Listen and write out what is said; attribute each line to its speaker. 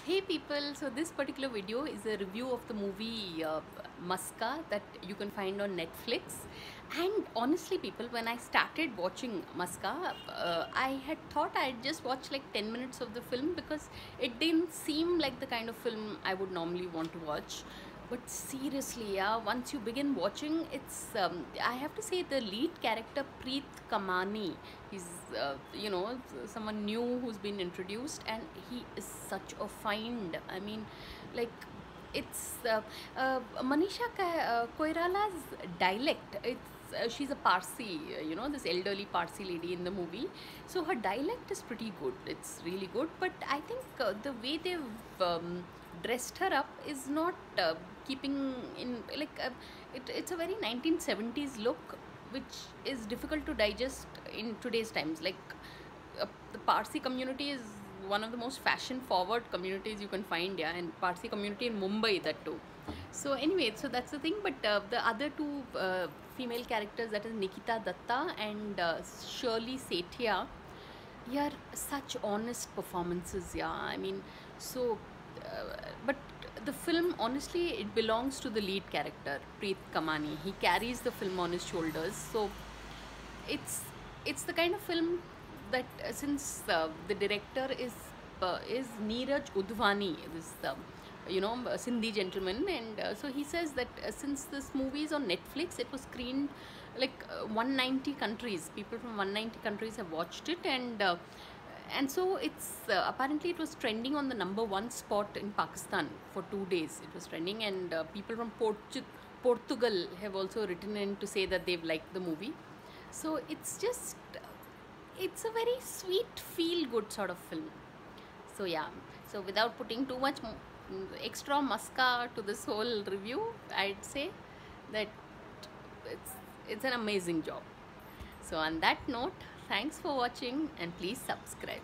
Speaker 1: Hey people, so this particular video is a review of the movie Maska that you can find on Netflix. And honestly, people, when I started watching Maska, I had thought I'd just watch like 10 minutes of the film because it didn't seem like the kind of film I would normally want to watch. But seriously, yeah, once you begin watching, I have to say, the lead character Preet Kamani. He's someone new who's been introduced, and he is such a find. I mean, like it's Koirala's dialect. She's a Parsi, this elderly Parsi lady in the movie. So her dialect is pretty good. It's really good. But I think the way they've dressed her up is not keeping in it's a very 1970s look, which is difficult to digest in today's times. The Parsi community is one of the most fashion forward communities you can find, yeah, and Parsi community in Mumbai, that too. So anyway, so that's the thing. But the other two female characters, that is Nikita Datta and Shirley Sethia, yeah, such honest performances, yeah. I mean, so but the film, honestly, it belongs to the lead character Preet Kamani. He carries the film on his shoulders. So it's it's the kind of film that the director is Neeraj Udvani, this Sindhi gentleman, and so he says that since this movie is on Netflix, it was screened 190 countries. People from 190 countries have watched it, and so it's apparently it was trending on the number one spot in Pakistan for 2 days. It was trending, and people from Portugal have also written in to say that they've liked the movie. So it's a very sweet, feel good sort of film. So yeah, so without putting too much extra muska to this whole review, I'd say that it's it's an amazing job. So on that note, thanks for watching, and please subscribe.